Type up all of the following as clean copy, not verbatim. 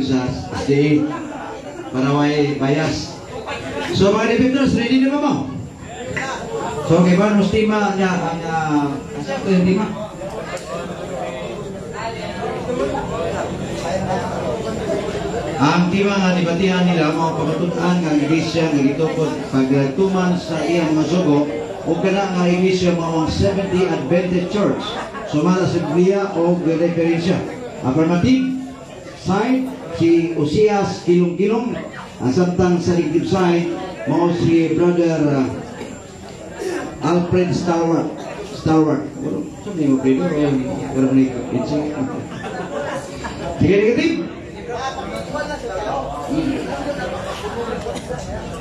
sa SDA para may bias. So mga defenders, ready na ba mo? So kay ba nos tima niya ang asakto yung tima? Ang tima nga dibatihan nila mga pamatutan nga iglesia nga gitukod pagtuman sa iyang mga sugo o kana nga iglesia mga 70 Adventist Church sumala sa Biblia o referensya. Affirmative side si Osias Kilong-Kilong, ang samtang sa negative side mo si Brother Alfred Starward. Sabi mo Pedro pero sige negative.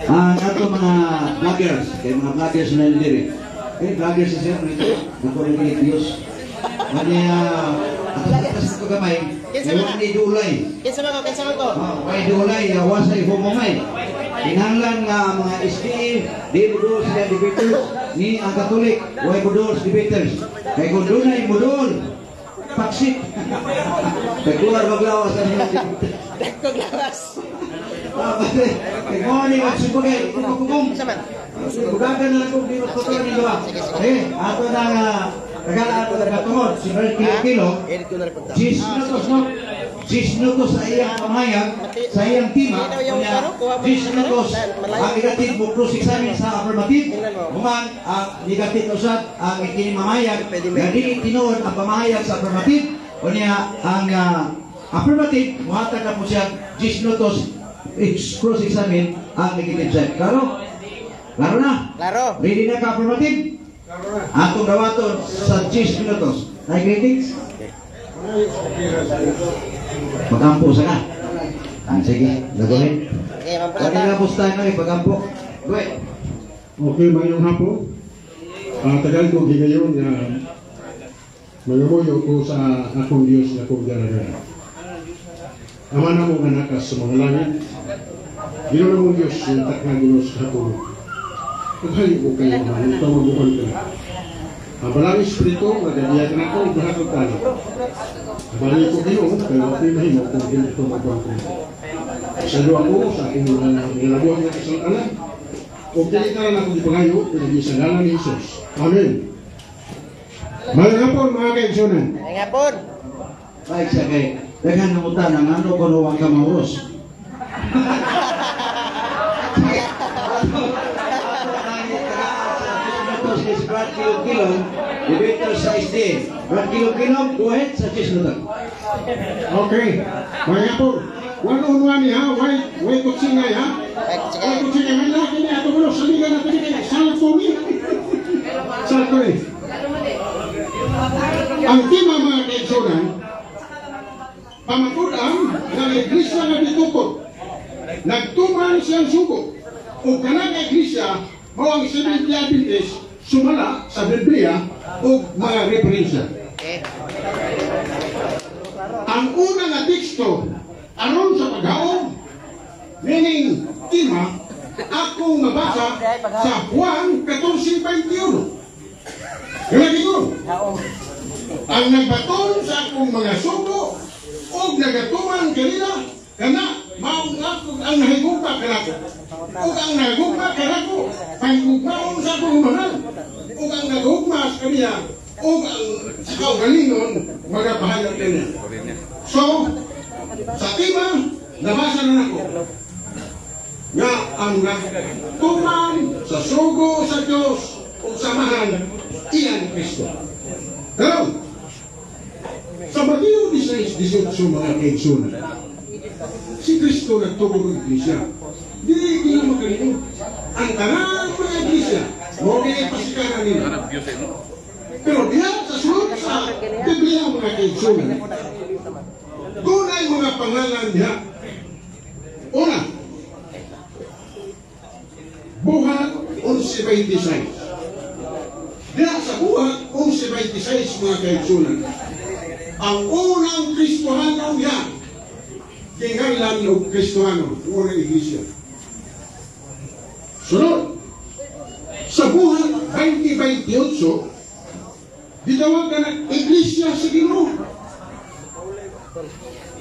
Ang ato mga vloggers, kay mga vloggers na diri. Vloggers siya nakuha ni Diyos. Kani atas ko gamay. Ewan ni Dulay. Kinsa man ko? May Dulay, wasay humumay. Kinahanglan nga mga SDA, di budol sila debaters, ni ang Katolik, way budol debaters. Kay kung dunay budol, paksit. Kay kuwar maglawas ang mga debaters. Dagkog lawas. Kay morning at sibugay, kumukugum. Bugagan na lang kung di magpatuloy nila ba? Ato na nga, nagala ato na katungod, si Brad Kilong-Kilong, 10 minutos sa iyang pamayag, sa iyang tima, 10 minutos ang negative mo cross-examine sa affirmative, human ang negative usad ang ikinimamayag, na di tinuod ang pamayag sa affirmative, o niya ang affirmative, muhatag na po siya 10 minutos cross-examine ang negative side. Klaro? Klaro na? Klaro. Ready na ka affirmative? Atong dawaton sa 10 minutos. Nai-greetings? Pagampo sa ka. Sige, gagawin. Kanina po tayo na pagampo. Gawin. Okay, mayroong hapon. Tagal ko gigayon na magamuyo ko sa akong Diyos na akong daragara. Ama na mo ganakas sa mga langit. Gino na mong Diyos yung takna ginos sa hapon. Paghayo ko kayo naman, ito mabuhan ka. Ang balang Espiritu, nagadiyagan ako, ibahatod tayo. Balik ko kayo, pero ako'y mahimo kung hindi ito mabuhan ko. Salo ako sa aking nilabuhan na kasalanan. Kung tinitaran ako di pangayo, pinag-isagalan ni Jesus. Amen. Malang hapon, mga kaigsunan. Malang hapon. Baik siya kay, dagan na mutan ang ano kung huwag ka mauros. Brad Kilong-Kilong, debater sa SDA. Brad Kilong-Kilong, go ahead sa 10 minutos. Okay. Mga po, wanunuan niya, way kutsingay ha? Way kutsingay, may laki niya, ito mo, saligan na pinigay, salto niya. Salto niya. Ang tima mga kaigsunan, pamakulang ng iglesia na ditukod, nagtuman siyang suko, o kanang iglesia, mo ang Seventh Day Adventist, sumala sa Biblia o mga referensya. Ang una nga teksto aron sa paghaom, meaning tima, ako mabasa sa Juan 14:21. Galagi ko. Ang nagbaton sa akong mga sugo o nagatuman kanila, kana maong ako ang nahigugma kanako. O ang nahigugma kanako, pangugmaon sa akong mahal. O ang nahigugma sa kaniya, o ang sikaw galingon, magapahayag kaniya. So, sa tima, nabasa na ako nga ang nagtuman sa sugo sa Diyos o samahan iyan Kristo. Pero, sa Mateo 16:18 mga kaigsunan, si Kristo nagtugod ng iglesia. Di na makalino. Ang tanang mga iglesia, mo pinipasikanan nila. Pero diya sa sunod sa Biblia mga kaigsunan, tunay mga pangalan diya. Una, Buhat 11:26. Diya sa Buhat 11:26 mga kaigsunan, ang unang Kristohano yan, kingalan ng Kristohano, unang iglesia. Sunod, sa Buhat 20:28, ditawagan ng iglesia sa Ginoo.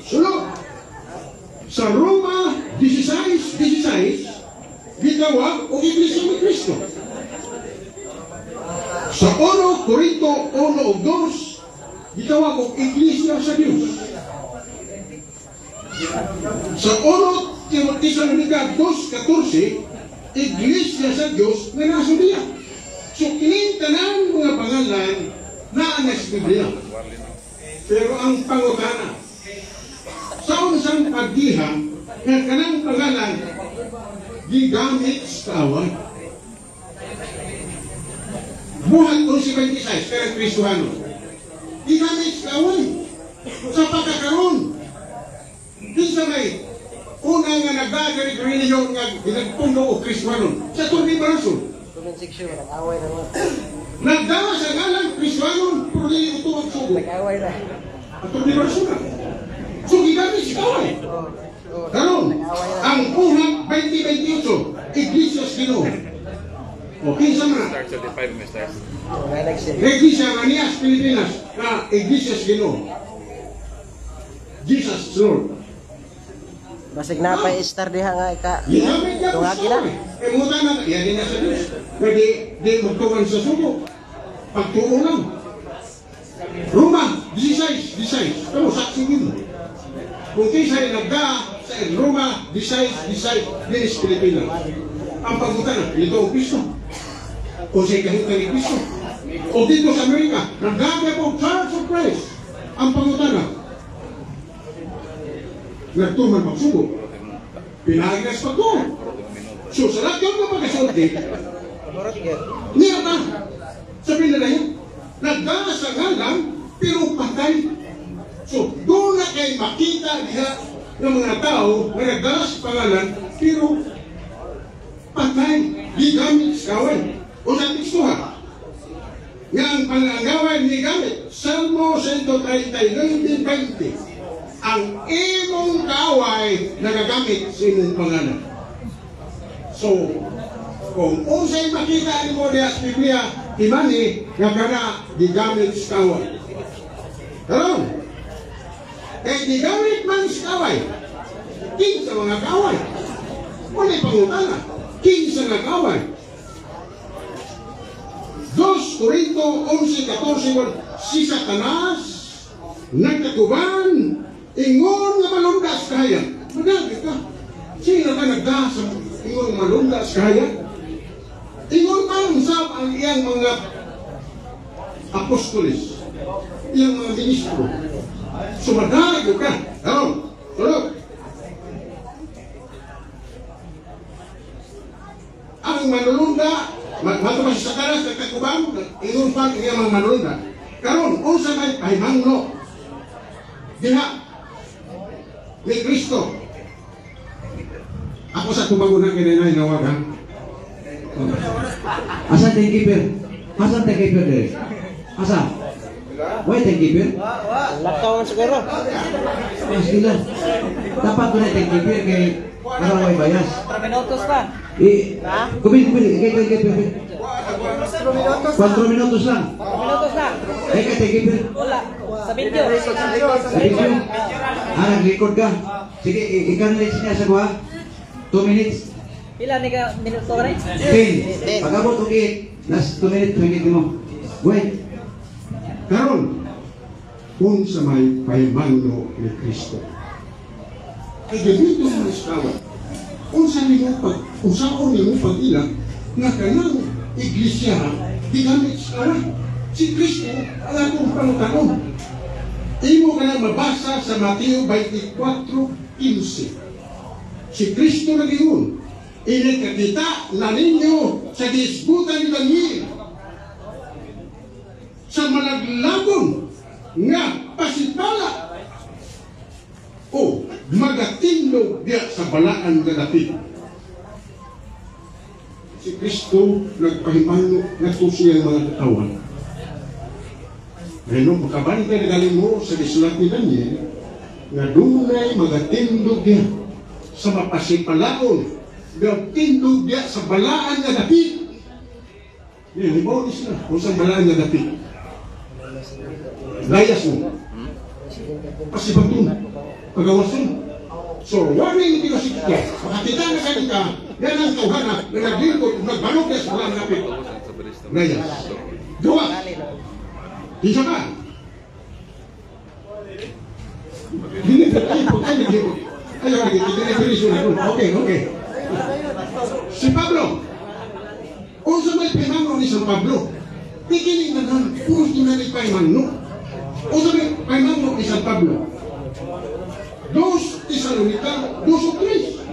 Sunod, sa Roma 16:16 gitawag o Iglesia ni Cristo. Sa 1 Corinto 1:2 gitawag og Iglesia sa Dios. Sa 1 Tesalonica 2:14 Iglesia sa Dios nga nasa Biblia. So kining tanan mga pangalan naa na sa Biblia. Pero ang pangutana sa unsang pagdiha nga kanang pangalan gigamit sa away. Buhat 11:26 karang Kristohano. Gigamit sa away. Sa pagkakaroon. Kinsa may una nga nagdagari reliyon nga ginagpundo o Kristohano sa turni barason. Comment section, nag-away na naman. Nagdala sa ngalan Kristohano pero dili ito ang sugo. Nag-away na. At turni barason na. So gigamit sa away. Karon, ang Uhat 20:28 Iglesia sa Ginoo. O kinsa man? Iglesia Manias Pilipinas na Iglesia sa Ginoo. Jesus Lord. Basig na pa i-star diha nga ka. Ginamit niya Tungag sa na. away. Muta na, yan din na sa Diyos. Pwede din magtukan sa sugo. Pagtuon lang. Roma 16:16. Pero saksingin mo. Kung kisa'y nagda sa Roma 16:16 dinis Pilipinas. Ang pagutan na, ito ang Kristo. O sa'y kahitan ni Kristo. O dito sa Amerika, nagdagay po Church of Christ. Ang pagutan na, nagtuman magsugo. Pinagnas pagtuon. So sa lahat yung kapagasulti, niya na, sabihin na yun, nagdala sa ngalan, pero patay. So, doon na kayo makita diha ng mga tao na nagdala sa pangalan, pero patay, di gamit sa kawan. O sa tekstuhan, nga ang panlangawan ni gamit, Salmo 139:20, ang imong kaway nagagamit sa imong pangalan. So, kung unsay makita ni mo diha sa Biblia, imani nga kana gigamit sa kaway. Karon, kay gigamit man sa kaway, kinsa mga kaway? Wala pangutana, kinsa nga kaway? 2 Corinto 11:14, si Satanas nagkatuban ingon nga malundas kaya. Madagit ka. Sino ka nagdas ingon malundas kaya? Ingon man sa ang iyang mga apostoles, iyang mga ministro. Sumadagit ka. Ano? Tulog. Ang manulunda, matubas sa Satanas nagkatuban, ingon pa ang iyang mga manulunda. Karon, unsa may pahimangno diha ni Kristo. Ako sa tumagunan kinanay nawag ha. Asa tangkeeper? Asa tangkeeper dere? Asa? Why tangkeeper? Lakaw man siguro. Mas gila. Dapat ko na tangkeeper kay para may bayas. 4 minutos pa. Kubil, kay 4 minutos lang. 4 minutos na. Kay tangkeeper. Wala. Sa video. Sa video. Nag-record ka. Sige, i-canalize niya sa kuha. 2 minutes. Pila ni ka minuto ka rin? 10. Pag-abot ko last 2 minutes, 20 mo. Wait. Karon, kung sa may pahimangno ni Kristo. Kaya dito ang iskawa. Kung sa nyo pag, usaon nyo pag-ilang, nga kanang iglesia, ginamit sa si Kristo, ang akong pangtanong. Imo ka na mabasa sa Mateo 24:15. Si Kristo na giyon, inikakita na ninyo sa disputan ni Daniel, sa malaglagon nga pasipala o magatindog diya sa balaan nga dapit. Si Kristo nagpahimano nagtusiya ang mga katawan. Ngayon, makabalik na galing mo sa isulat ni Daniel nga dunay magatindog diya sa mapasipalaon, gatindog diya sa balaan nga dapit. Yan, ibawis na kung sa balaan nga dapit. Layas mo. Pasibatun. Pagawasan. So, warning hindi ko sige. Makakita na kanina, yan ang tawhana na naglingkod, nagbalog na sa walang napit. Reyes. Dua. Isa ka. Okay. Si Pablo. O sa may pinamro ni San Pablo, pikiling na lang, puro tinanay pa imangno. O sa may pinamro ni San Pablo, 2 Tesalonica 2:3.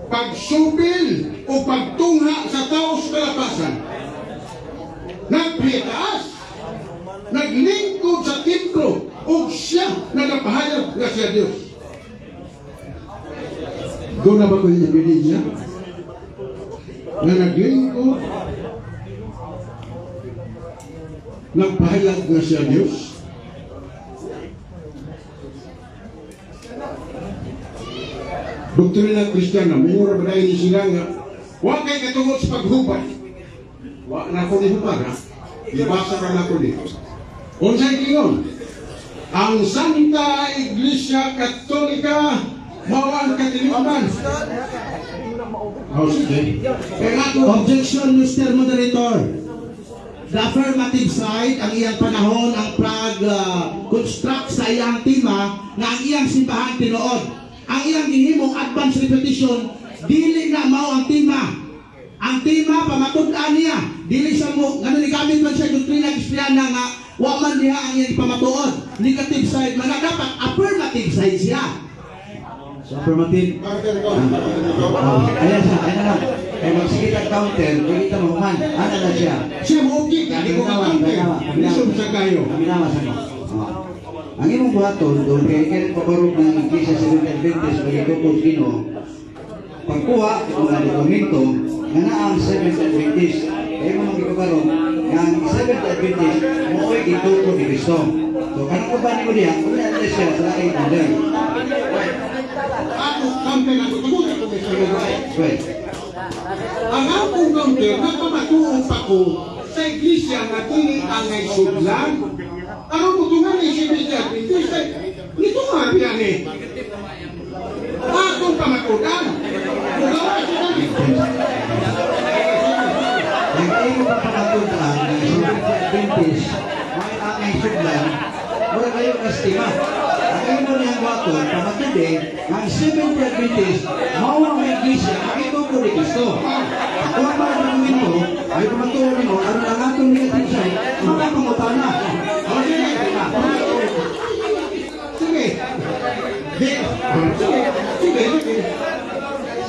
Pagsubil o pagtungha sa tao sa kalapasan, nagpitaas, naglingkod sa templo, o siya nagapahayag nga siya Diyos. Doon na ba ko yung ibigin niya? Na naglingkod, nagpahayag nga siya Diyos. Doktrina Kristiyana, mura ba dahil sila nga, huwag kayo katungod sa paghubad. Huwag na ako ni hubad, ha? Ibasa ka na ako dito. Unsay kingon, ang Santa Iglesia Katolika mao ang katiliman. Objection, Mr. Moderator. The affirmative side, ang iyang panahon, ang construct sa iyang tima na ang iyang simbahan tinuod. Ang iyang gihimong advance repetition, dili na mao ang tima. Ang tima, pamatud-an niya. Dili siya mo, nga gamit man siya doktrina Kristiyana nga, wa man diha ang iyang pamatuod. Negative side, mga dapat affirmative side siya. So, affirmative. Ayan siya, ayan na lang. Kaya magsigit ang counter, kung kita mo man, ano na siya? Siya mo, hindi ko ka-counter. Lisod sa kayo. Aminawa sa mo. Ang imong buhaton, doon kaya kaya paparog ng Iglesia Seventh Adventist pagkakupos Ginoo, pagkuha ng mga dokumento nga na ang Seventh Adventist, kaya mo magkakaroon nga ang Seventh Adventist mo'y gituto ni Cristo. So, kanang kubanin ko diya, kung na siya sa aking order. Ako, counter ako, tumunod ako may sayo. Well, Ang akong counter, nagpamatuong pa ko sa Iglesia nga tini ang ay sudlan. Ano mo tungan ni Seventh Adventist? Nito nga biyan eh. Akong pamatutan. Ugawa siya kami. ang iyong papakatutan ng Seventh Adventist, may angay sudlan, wala kayong estima. Ang iyong mo niyang waton, pamatindi, ang Seventh Adventist, mawang may Iglesia, makituko ni Cristo. Kung ang mga dokumento, ay pamatulan mo, ano ang atong negative side, mga pangutana. Sige. Sige.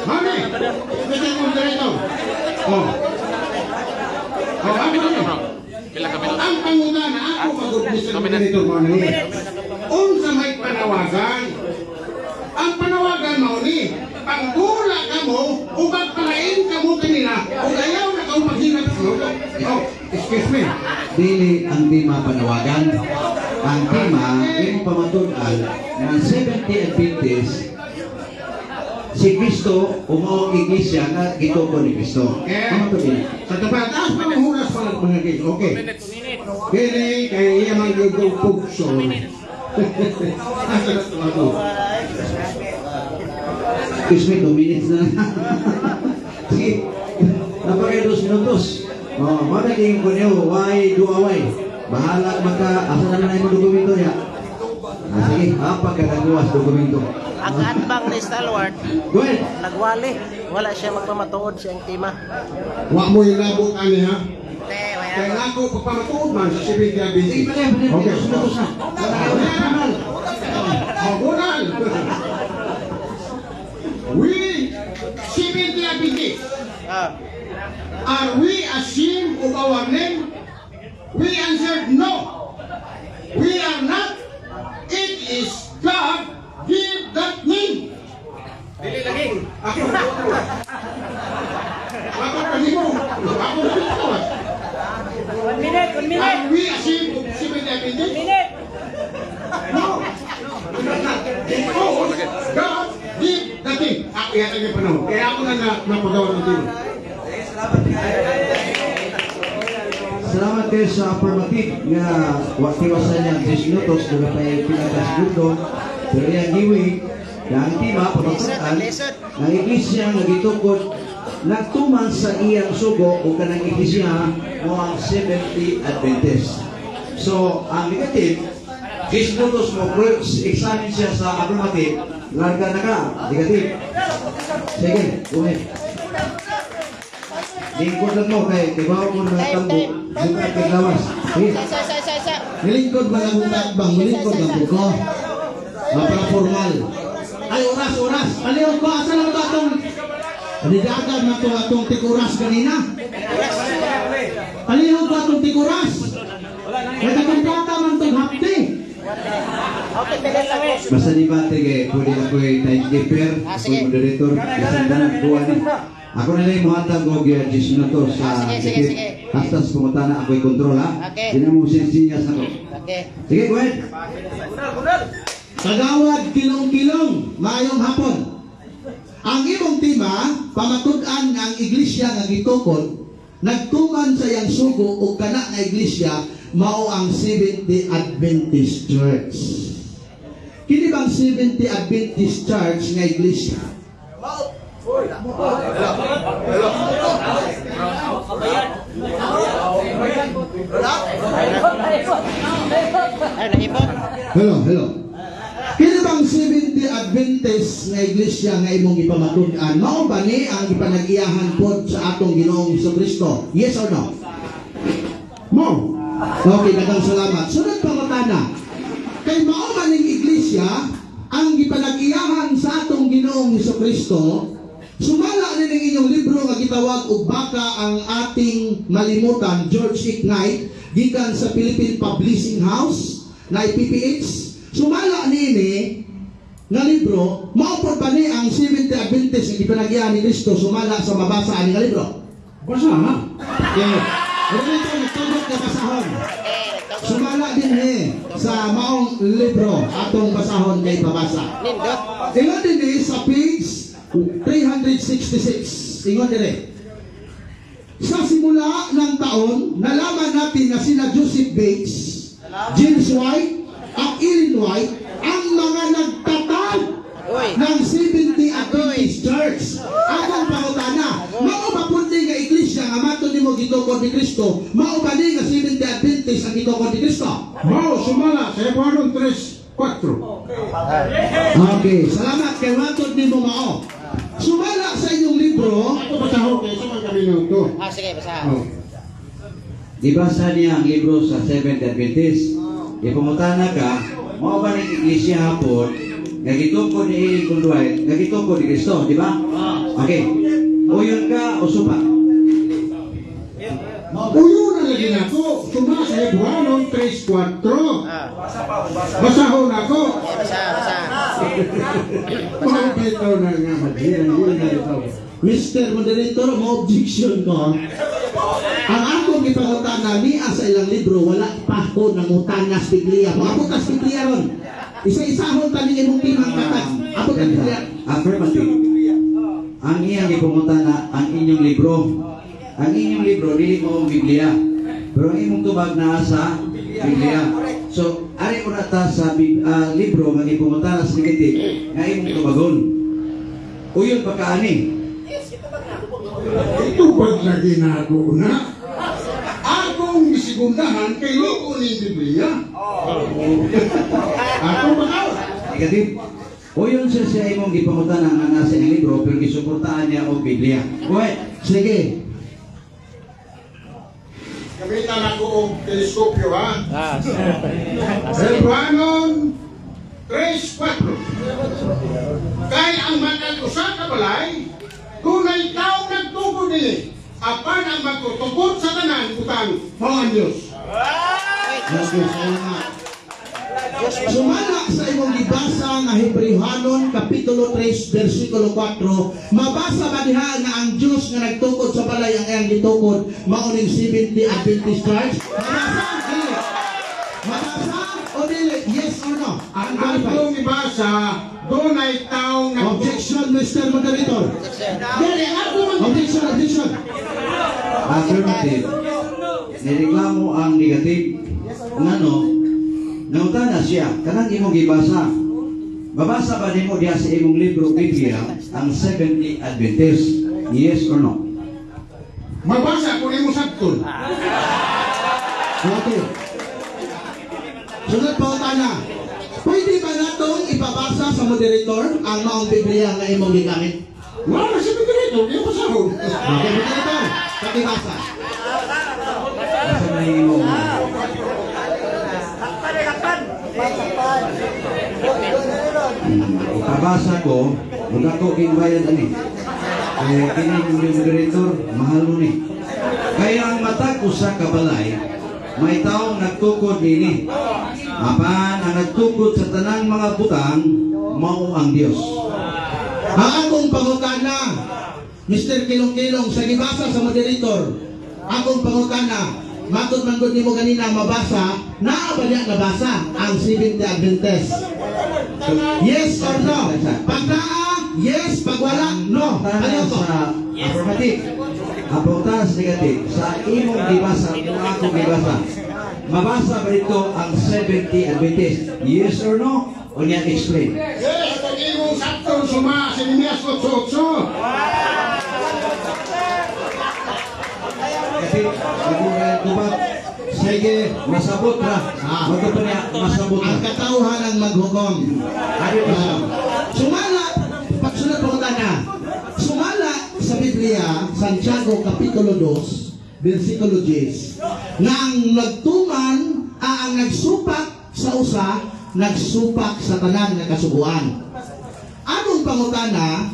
Mami, pwede mo dito. Ang pangutana, ako mag-umpisa ng ganito mga nani. Unsa may panawagan. Ang panawagan mo ni, panggula ka mo, o pagpalain ka mo kanila, o ayaw na kang maghinap sa luto. Excuse me. Dili ang tima panawagan. Ang tima, yung pamatunan ng Seventh Adventist, si Cristo, umawang Iglesia na gituko ni Cristo. Pamatunin. Sa taas pa ng hulas pa ng mga kids. Okay. Kini, kaya iya mag-gugong pugso. Asa na tumato. Excuse me, 2 minutes na. Sige, napakay 2 minutos. Madaling ko niyo, why do away? Bahala magka, asa na yung dokumento niya. Sige, pagkagawas dokumento. Ang atbang ni Stalwart, Go ahead. nagwali. Wala siya magpamatuod siyang tima. Wa mo ilabot ani ha. Kaya nga ako pagpamatuod man sa Seventh Adventist. Okay. 2 minutos na. Magunal. We, Seventh Adventist, are we ashamed of our name? We answered no. We are not. It is God give that name. Dili lagi. Ako. Ako kanimo. Ako dito. 1 minute. Are we ashamed of Seventh Adventist? Minute. No. God give that name. Ako yata yung panahon. Kaya ako na napagawa ng team. Salamat kayo sa affirmative nga wakiwasan niya 10 minutos, doon pa yung pinagkasigundo. Pero yan giwi, Ang tima pagtutan ang iglesia nga gitukod nagtuman sa iyang sugo o kanang iglesia mo ang Seventh-day Adventist. So, ang negative, disputos mo, examine siya sa affirmative, larga na ka, negative. Sige, go ahead. Lingkod lang mo kay bawa mo ng tambo, buka kay lawas. Sige. Nilingkod ba ng bang? Nilingkod ng buko. Para formal. Ay, oras. Palihog ko, asa lang ito atong nidagan na ito atong tikuras kanina. Palihog ko atong tikuras. Kaya nagkata man itong hapti. Basta di bate kay pwede na ko'y timekeeper, ako'y moderator, kasi tanang buwan ni. Ako na lang muhatag o 10 minutos sa sige. Hastas pumunta na ako'y kontrol ha. Okay. Hindi na mo sinsinyas ako. Okay. Sige, go ahead. Kagawad kilong-kilong, maayong hapon. Ang imong tima, pamatud-an ang iglesia nga gitukod, nagtuman sa iyang sugo o kana nga iglesia, mao ang Seventh-day Adventist Church. Kini bang Seventh-day Adventist Church nga iglesia? Hello. Kini bang Seventh-day Adventist nga iglesia nga imong ipamatud-an? Mao ba ni ang ipanag-iyahan pod sa atong Ginoong Jesucristo? Yes or no? Mo. Okay, daghang salamat. Sunod pangutana. Kay mao man ning iglesia ang gipanag-iyahan sa atong Ginoong Jesucristo. Sumala na ng inyong libro nga gitawag og Baka ang Ating Malimutan, George Ignite, gikan sa Philippine Publishing House na PPH. Sumala nini nga libro, maupod pa ni ang Seventh-day Adventist nga gipanag-iyahan ni Kristo sumala sa mabasa ani nga libro. Basa ha? Okay. Ito nagtugod na basahon. Sumala din sa maong libro atong basahon kay pabasa. Ingon din sa page 366. Ingon dire. Sa simula ng taon, nalaman natin na sina Joseph Bates, James White, at Ellen White ang mga nagtatag ng Seventh-day Adventist Church. Atong pangutana, mao ba pundi nga iglesia nga mato nimo gitukod ni Kristo? Mao ba ni nga Seventh-day Adventist ang gitukod ni Kristo? Mao sumala sa Hebrew 3:4. Okay, salamat kay matod nimo mao. Sumala sa inyong libro, Ito basahon kayo sa mga minuto. Sige, basa. Dibasa niya ang libro sa Seventh-day Adventist. Ipumutana ka, mao ba ning iglesia hapon nga gitukod ni Ellen White, nga gitukod ni Kristo, di ba? Okay. Uyon ka o supa? Uyo na lagi na ako. Suma sa Hebrew 3:4. Basahon ako. Basa. Pagpito na nga maghilang na ito. Mr. Moderator, mo objection ko. Ang akong ipangutana niya sa ilang libro, wala pa ko nangutana sa Biblia. Maabot sa Biblia ron. Isa-isahon tani imong timang katag. Abot ang Biblia. Affirmative. Ang iyang ipumutana ang inyong libro. Ang inyong libro, dili mo ang Biblia. Pero ang imong tubag na sa Biblia. So, ari ko na ta sa libro nga ipumutana sa negative nga imong tubagon. Uyon pagkaani. Ito pag lagi na ako na. Akong isigundahan kay Loko ni Biblia. Ako ba? Negative. Uyon siya imong gipamutana nga nasa iyang libro pero gisuportahan niya o Biblia. Go ahead. Sige. Gamitan ako og teleskopyo ha. Sige. Hebrew 3:4. Kay ang matag usa ka balay, dunay tawo nagtugo dili. Apan ang magtutugod sa tanan butang mao ang Dios. Sumala sa imong gibasa nga Hebrehanon Kapitulo 3 versikulo 4, mabasa ba diha nga ang Dios nga nagtukod sa balay ang iyang gitukod mao ning Seventh-day Adventist Church? Mabasa o dili? Yes or no? Ang atong ibasa, dunay tawo Objection, Mr. Moderator. Dili ako Objection. Affirmative. Nireklamo ang negative. Ngano? Nautana siya, kanang imong gibasa. Mabasa ba nimo diha sa imong libro Biblia ang Seventh-day Adventist? Yes or no? Mabasa ko nimo sabton. Okay. Sunod pa na. Pwede ba natong ipabasa sa moderator ang maong Biblia nga imong gigamit? Wala na si Pedrito, di ko sahod. Okay, moderator, pakibasa. Asa na imong ipabasa ko, huwag ako ginbayan ani. Kaya kini yung moderator, mahal mo ni. Kaya ang mata ko sa kabalay, may taong nagtukod nini. Apan ang nagtukod sa tanang mga butang, mao ang Dios. Ang akong pangutana, Mr. Kilong-Kilong, sa gibasa sa moderator, akong pangutana, matod man gud nimo ganina mabasa, naa ba niya nabasa ang Seventh-day Adventist? Yes or no? Pag naa, yes. Pag wala, no. Ano to? Sa affirmative. Apunta sa negative. Sa imong gibasa, kung akong gibasa, mabasa ba ito ang Seventh-day Adventist? Yes or no? O niya explain. Yes, pag imong sabton suma sa Nehemias 8:8. Kasi, magbuhat, sige, masabot na. Wag pa niya, masabot Ang na. katauhan ang maghukom. Ano ba siya? Sumala, pagsunod po na. Sumala sa Biblia, Santiago Kapitulo 2, versikulo 10, na ang nagtuman, ang nagsupak sa usa, nagsupak sa tanan nga kasubuan. Anong pangutana?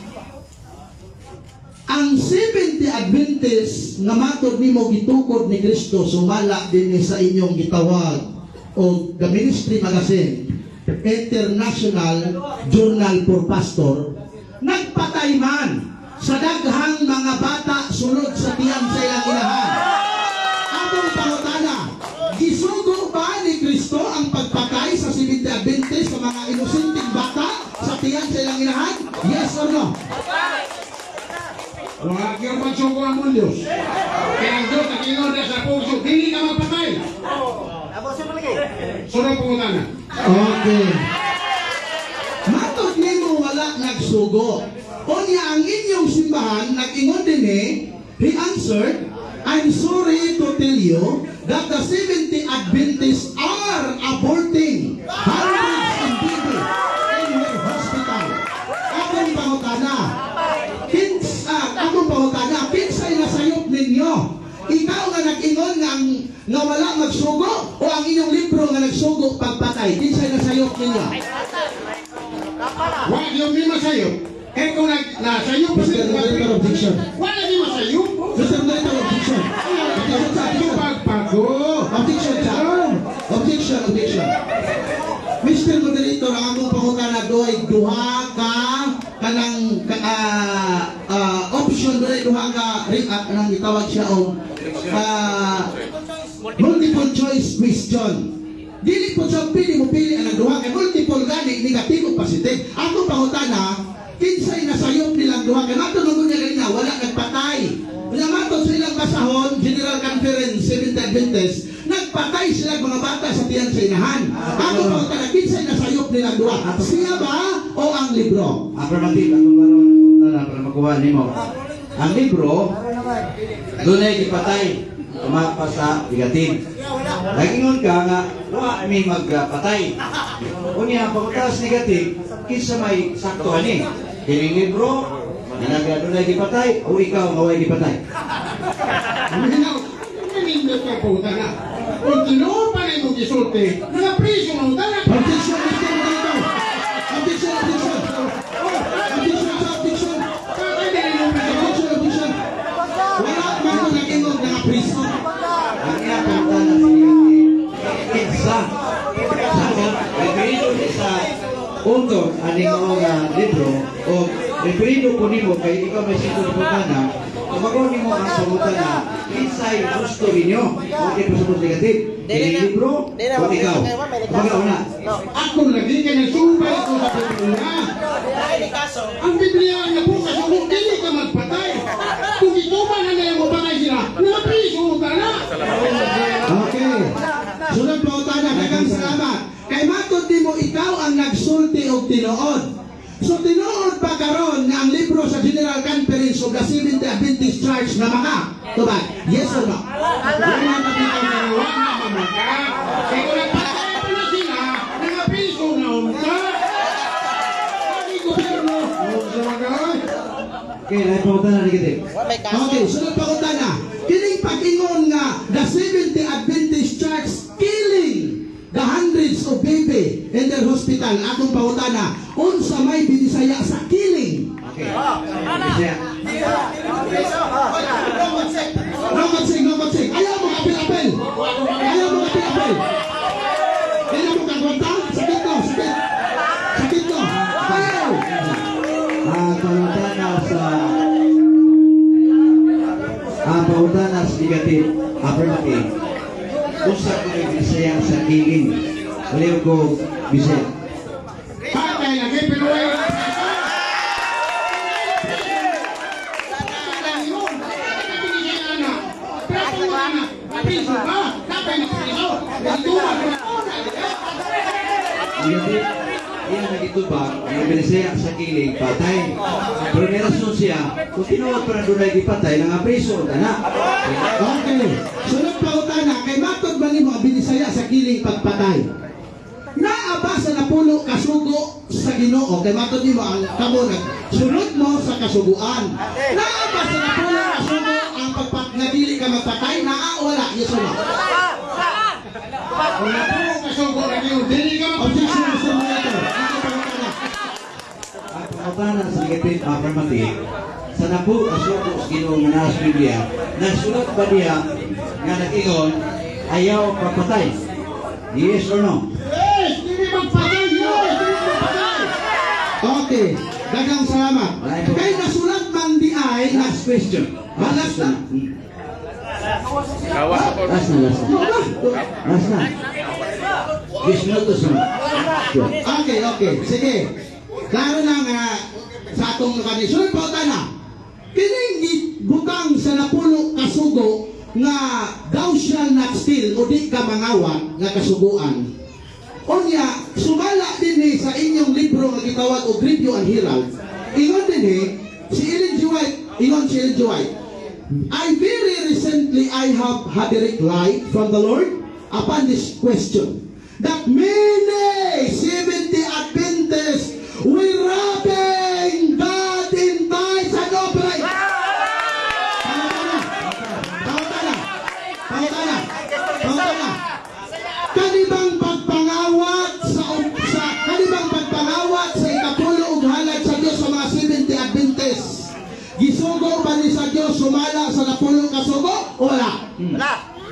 Ang Seventh-day Adventist nga matod nimo gitukod ni Kristo sumala din sa inyong gitawag o the Ministry Magazine International Journal for Pastor, nagpatay man sa daghang mga bata sulod sa tiyan sa ilang inahan. Atong pangutana, gisugo ba ni Kristo ang pagpatay sa Seventh-day Adventist sa mga inosenteng bata sa tiyan sa ilang inahan? Yes or no? Wala kang magsuko ang mong Diyos. Kaya ang Diyos nakingon na sa puso, hindi ka magpatay. Sunod po na. Okay. Matod nimo wala nagsugo. Unya ang inyong simbahan nag-ingon din he answered, I'm sorry to tell you that the Seventh-day Adventists are aborting hundreds of babies in their hospital. Akong pangutana, kinsay nasayop ninyo? Ikaw nga nag-ingon nga wala magsugo o ang inyong libro nga nagsugo pagpatay? Kinsay nasayop ninyo? Wala yung di masayop. Eh kung nasayop pa Mr. Moderator, objection. wala di masayop. Mr. Moderator, objection. Objection sa Yung pagpago. Objection sa Objection. Mr. Moderator, ang among pangutana doy duha ka kanang option doy duha ka kanang gitawag siya og multiple choice question. Dili po siya pili mo pili ang duha kay multiple gani negative o positive. Ako pangutana, kinsay nasayop nilang duha kay matulungon niya ganina wala nagpatay. Kaya matod sa ilang basahon, General Conference, Seventh-day Adventist, nagpatay sila mga bata sa tiyan sa inahan. Ako pangutana, kinsay nasayop nilang duha? Siya ba o ang libro? Affirmative. Akong karoon na para makuha nimo. Ang libro, doon ay ipatay. Tumapa sa negative. Nagingon ka nga, wala may magpatay. Unya, pagkakas negative, kinsa may sakto ani. Kining libro, nanagado na ipatay, o ikaw maway ipatay. Minaw, manindot ka po na. Kung tinuon pa rin mong isulti, nakapriso mo na. Objection, Mr. Moderator. Objection. Objection. Wala man ko nag-ingon na priso. Ang iyapanta na siya kinsa. Referido sa untog aning mga libro o referido ko nimo kay ikaw may sitod po na kumagaw nimo ang sagutan na kinsay gusto ninyo o ipasabot negative. Kining libro o ikaw. Kumagaw na. Ako lagi ka nagsumpay ko sa Biblia. Ang Biblia ang nabukas kung hindi ka magpatay. Kung ito pa na ngayon mapatay sila, napriso ka na. Okay. Sunod po tayo. Daghang salamat. Kay matod nimo ikaw ang ang nagsulti og tinuod. So tinuod pa karon nga ang libro sa General Conference of the Seventh Adventist Church na maka. Tuba, yes or no? Wala na dito na wala na mamaka. Kaya kung nagpatay pa na sila, nangapiso na unta. Hindi ko pero unsa magay. Okay, lahat pa na negative. Okay, sunod pa ko na. Kining pag-ingon nga the Seventh Adventist Church killing the hundreds of baby in their hospital. Akong pangutana, unsa may binisaya sa killing? Okay. Bisaya. No consent. Ayaw mo kapil-apil. Ayaw mo kapil-apil. Ayaw mo kagwanta? Sakit to. Ayaw. Pangutana sa negative, affirmative. Usa ko may bisaya sa killing. Wala ko bisaya. Patay lagi pero ay Negative, iyan nagitubag, may bisaya sa killing, patay. Pero may rason siya, kung tinuod pa na doon ay ipatay, nga preso, na. Okay. Sunod pa utana, kay matod ba nimo ang binisaya sa killing pagpatay? Naaba sa napulo kasugo sa Ginoo kay matod nimo ang kamunag. Sunod mo sa kasuguan. Naaba sa napulo kasugo ang pagpatnadili ka magpatay, naa wala. Yes or no? kung napuo kasugo na niyo, dili ka Objection mapagpatay. sa mga ito. Ano pa utana? Ang pangutana sa negative, affirmative, sa nabu asuko sa Ginoo nga nasa Biblia, nasulot ba niya nga nag-ingon, ayaw papatay? Yes or no? Yes, dili magpatay. Okay. Daghang salamat. Kay nasulat man di ay Last question. Last na. Last na. 10 minutos na. Okay. Sige. Klaro na nga sa atong kanisun po na. Kining butang sa napulo kasugo nga thou shall not steal o di ka mangawat nga kasuguan. Unya, sumala din sa inyong libro nga gitawag og Review and Herald. Ingon din si Ellen G. White, I very recently I have had direct light from the Lord upon this question that many 70 Adventists will robbing God in tithes and offering. Pangutana. Kanibang pagpangawat sa ikapulo ug halad sa Dios sa mga 70 Adventists. Gisugo ba ni sa Dios sumala sa napulo kasugo o wala?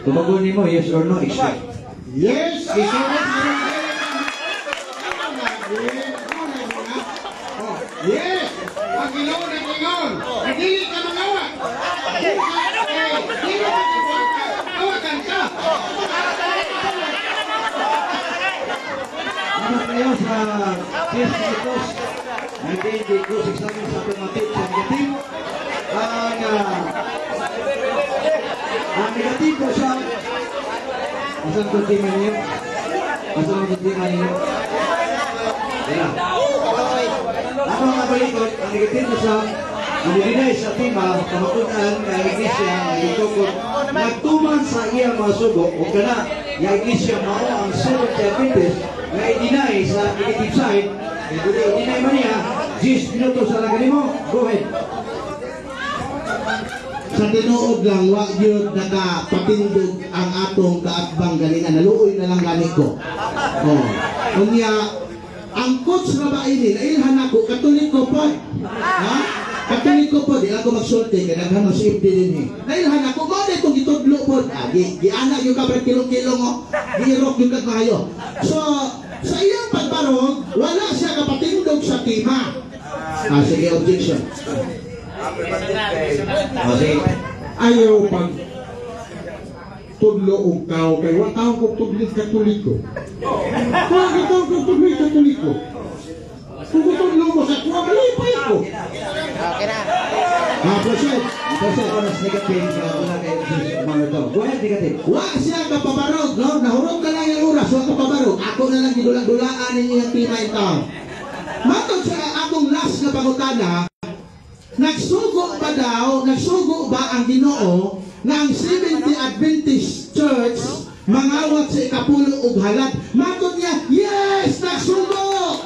Tumagon mo, yes or no? Expect. Yes, yes, ang Ginoo nag-ingon, dili ka mangawa. Dili ka awakan ka. Ano kayo sa test nitos? Hindi ko examine sa automatic sa negative. Ang negative po siya. Asan ko tingin niyo? Wala. Ako ang nabalikot, ang negative po siya. Ang dinay sa tima, pamakunan ng iglesia, ang itukot, nagtuman sa iya mga sugo, o kana, yung iglesia mao ang Seventh Adventist, na i-deny sa negative side, i-deny man niya, 10 minutos sa lagani mo. Go ahead. Sa tinuod lang, wag yun nakapatindog ang atong kaatbang ganina. Naluoy na lang ganit ko. Unya, ang coach na ba ini, nailhan ako, katoliko po. Ha? Katoliko po, di ako magsulti, kadaghan ng safety din eh. Nailhan ako, mo na itong itudlo po. Gianak yung kabar kilong-kilong o, giirok yung kagmahayo. So, sa iyang pagbarog, wala siya kapatindog sa tima. Sige, objection. Sige. Ayaw pag tudlo og tao kay wa tao ko tudlit katoliko. Wa tao ko tudlit katoliko. Kung tudlo mo sa kuwa malipay ko. Okay na. Proceed. Oras negative, wala kayo mga ito. Go ahead, negative. Wa siya kapabarog, no? Nahurog ka lang yung oras, wa kapabarog. Ako na lang gidula-dulaan ninyo yung tima ito. Matod sa akong last na pangutana, nagsugo ba ang Ginoo na ang Seventh Adventist Church mangawat sa ikapulo ug halad? Matod niya, yes, nagsugo!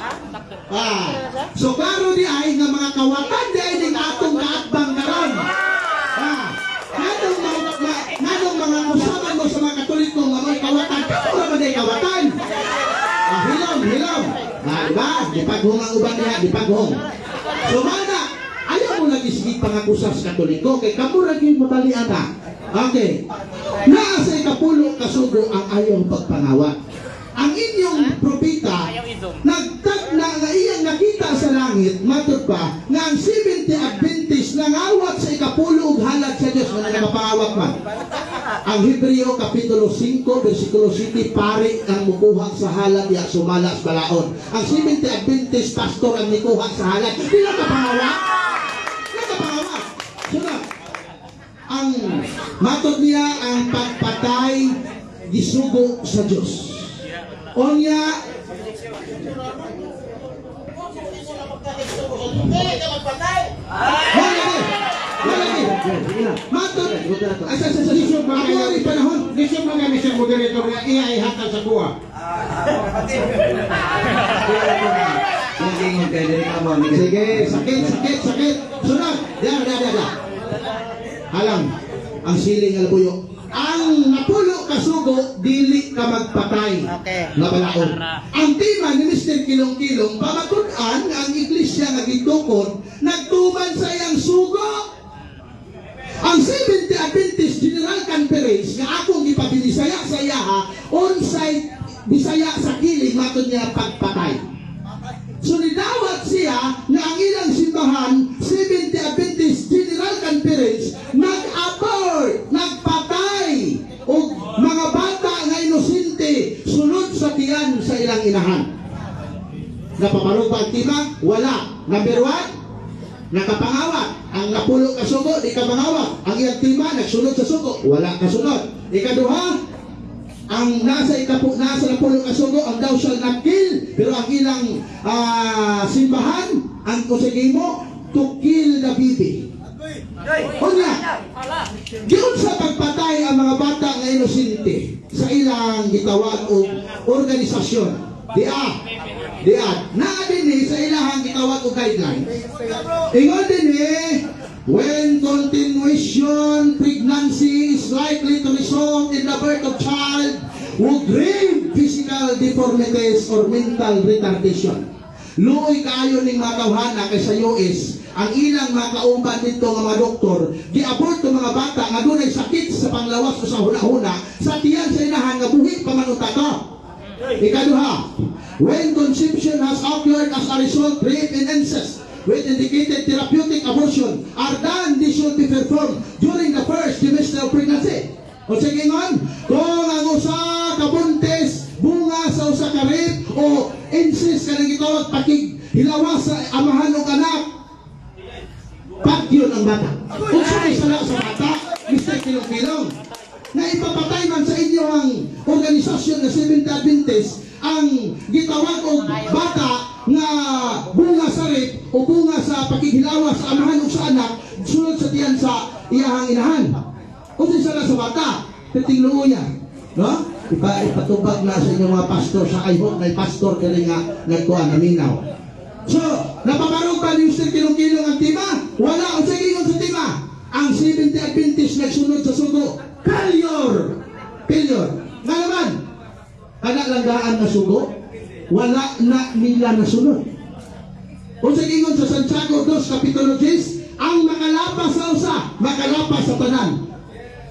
So klaro di ay nga mga kawatan di ay din atong kaatbang karon. Nanong mga usapan mo sa mga Katoliko nga may kawatan, kato naman ay kawatan. Hilom. Diba? Di paghong ang uban niya, di paghong. So mana, ayaw mo lagi sige pangakusa sa Katoliko, kay kamo lagi matalian na. Okay. Naa sa ikapulo kasugo ang ayaw pagpangawat. Ang inyong propeta nagtag na nga iyang nakita sa langit, matod pa nga ang 70 Adventist nangawat sa ikapulo ug halad sa Dios nga nagapangawat man. Ang Hebreo kapitulo 5 bersikulo 7, pare ang mukuha sa halad ya sumala sa balaod. Ang 70 Adventist pastor ang nikuha sa halad. Di lang kapangawat. Sunod. Ang matod niya ang pagpatay gisugo sa Dios. Onya matod asa panahon Lisod mga Mr. Moderator nga iya ay hatag sa kuha. sige, sakit. Sunod. Diyan. Halang ang siling albuyo. Ang napulo kasugo, dili ka magpatay. Okay. Na balaod. Ang tema ni Mr. Kilong-Kilong, pamatud-an ang iglesia nga gitukod, nagtuman sa iyang sugo. Ang 70 Adventist General Conference nga akong ipabilisaya sa iyaha, on-site Bisaya sa kilig, matod niya pagpatay. So nidawat siya na ang ilang simbahan, 70 Adventist General Conference, nag-abort, nagpatay o mga bata nga inosente sunod sa tiyan sa ilang inahan. Napaparog ba ang tima? Wala. Number 1, nakapangawat. Ang napulo kasugo, di ka mangawat. Ang iyang tima, nagsunod sa sugo, wala kasunod. Ikaduha, ang nasa napulo kasugo, ang thou shall not kill, pero ang ilang simbahan, ang kusigi mo, to kill the baby. Unya, giyon sa pagpatay ang mga bata nga inosente sa ilang gitawag o organisasyon. Diad. Naa din sa ilahang gitawag o guidelines. Ingon din when continuation pregnancy is likely to result in the birth of child with grave physical deformities or mental retardation. Luoy kayo ning mga tawhana kay sa US, ang ilang mga kauban dito nga mga doktor, gi-abort ng mga bata nga dunay sakit sa panglawas o sa huna-huna, sa tiyan sa inahan nga buhi pa man ka. Ikaduha, when conception has occurred as a result rape and incest with indicated therapeutic abortion are done, this should be performed during the first trimester of pregnancy. O sige ngon, kung ang usa ka buntis, bunga sa usa ka rape o incest ka nang gitawag pakig hilawas sa amahan o anak, pagyon ang bata. Kung sumay sa bata, Mr. Kilong-Kilong, na ipapatay man sa inyo ang organisasyon na Seventh Adventist ang gitawag og bata nga bunga sa rape o bunga sa paghihilawas sa amahan o sa anak sulod sa tiyan sa iyahang inahan. Kung sila sa bata, titingluo niya. No? Ipatubag na sa inyong mga pastor sa I hope na pastor ka rin nga nagkuha, naminaw. So, napaparong pa ni Mr. Kilong-Kilong ang tima? Wala. O sige sa tima. Ang 70 Adventist nagsunod sa sugo. Failure. Nga naman, kanalanggaan na sugo, wala na nila nasunod. Kung sa ingon sa Santiago 2, Kapitulo 10, ang makalapas sa usa, makalapas sa tanan.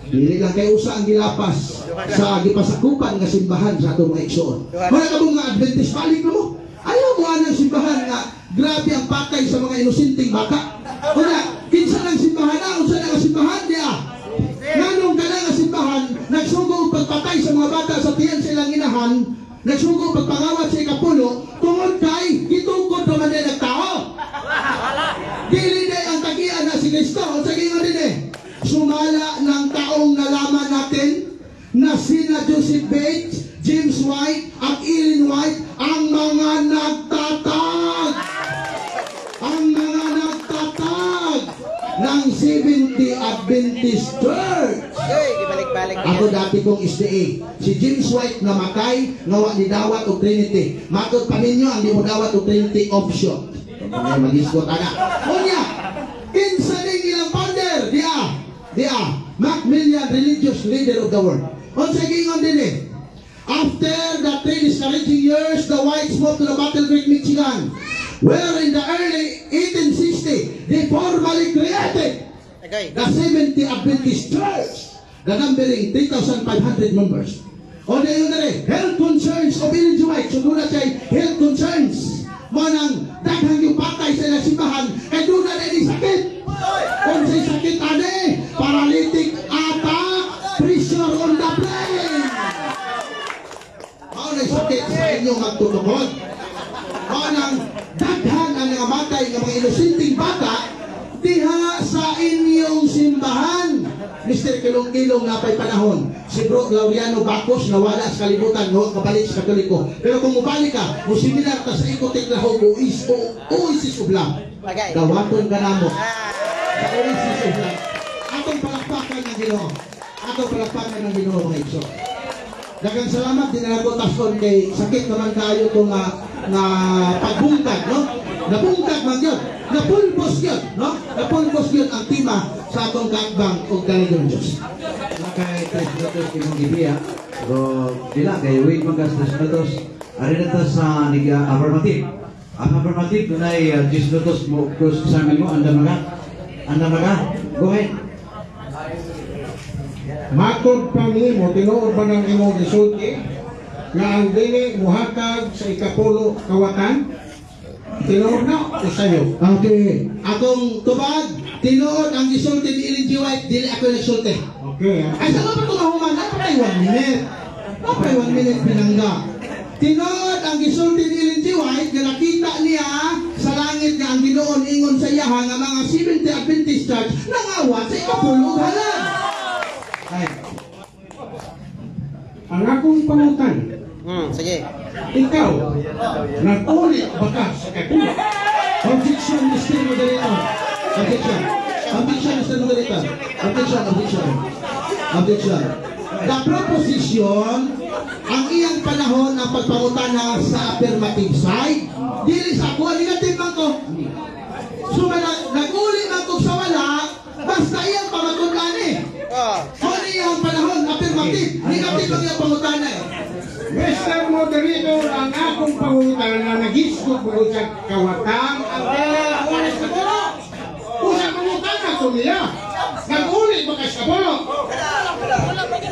Dili lang kay usa ang gilapas sa gipasakupan nga simbahan sa atong mga igsoon. Wala ka mga Adventist, balik mo. Ayaw mo anang simbahan nga grabe ang patay sa mga inosenteng bata. Wala, kinsa lang simbahan na, unsa na nga simbahan niya. Nanong ka na nga simbahan, nagsugo pagpatay sa mga bata sa tiyan sa ilang inahan, nagsugo pagpangawat sa ikapulo, tungod kay gitungkod naman din ang tao. Dili na ang tagian na si Kristo. O sa gingon din sumala ng taong nalaman natin na sina Joseph Bates, James White, at Ellen White ng Seventh-day Adventist Church. Uy, ibalik-balik Ako dati kong SDA. Si James White namatay, nawa ni dawat o Trinity. Matod pa ninyo, ang di mo dawat o Trinity option. Kaya mag-iskot aga. Unya, kinsa ning ilang founder, dia, Macmillan, religious leader of the world. Unsa gingon din eh. After the 3 discouraging years, the whites moved to the Battle Creek, Michigan, where in the early 1860, they formally created Okay. the Seventh-day Adventist Church, the numbering 3,500 members. O na yun na rin, health concerns of Ellen G. White. So doon na siya, health concerns. Manang daghang yung patay sa ilang simbahan, kaya doon na rin sakit. Kung sa'y sakit ane, paralytic attack, pressure on the brain. Mao na sakit sa inyong magtutungkod. Manang daghan ang nangamatay ng mga inusinting bata diha sa inyong simbahan. Mr. Kilong-kilong na pa'y panahon. Si Bro Laureano Bacos nawala sa kalibutan, no, kabalik sa Katoliko. Pero kung mubalik ka, musimilar ka sa ikotik na ho, Oasis of Love. Okay. Dawaton ka na mo. Ah, Sa Oasis of Love. Atong palakpakan ng Ginoo. Atong palakpakan ng Ginoo, mga igso. Daghang salamat din na tason kay sakit naman kayo itong na pagbungkag, no? Nabungkag man yun. Napulpos yun, no? Napulpos yun ang tima sa atong kaakbang o galing Diyos. Kay 3 minutos imong gibiya, pero dila kay wait magas 3 minutos. Ari na ta sa niga affirmative. Ang affirmative dunay 10 minutos mo cross examine mo anda maga. Go ahead. Matod pa nimo, tinuod ba ng imong gisulti nga ang dili muhatag sa ikapulo kawatan? Tinuod na o sa'yo? Okay. Akong tubag, tinuod ang gisulti ni Ellen G. White, dili ako nagsulti. Okay. Ay, sa mga tumahuman, napatay 1 minute. Napatay 1 minute pinangga. Tinood ang gisulti ni Ellen G. White na nakita niya sa langit nga ang Ginoon ingon sa iyaha nga mga Seventh-day Adventist Church nangawat sa ikapulong halan. Ay, Ang akong pangutan, sige. ikaw, nag-uli ba ka sa kapulo? Objection, Mr. Moderator. Objection. Objection, Mr. Moderator. Objection. The proposition, ang iyang panahon ang pagpangutana sa affirmative side, dili sa ako, negative man ko. So, nag-uli man ko sa wala, basta iyang pamatunan eh. Oh. So, iyang panahon, affirmative, negative ang iyang pangutana eh. Mr. Moderator, ang akong pangutan na nag-isgot mo sa kawatang ang oras sa pulo. Kung sa pangutan na ito niya, nag-uli ba ka sa pulo?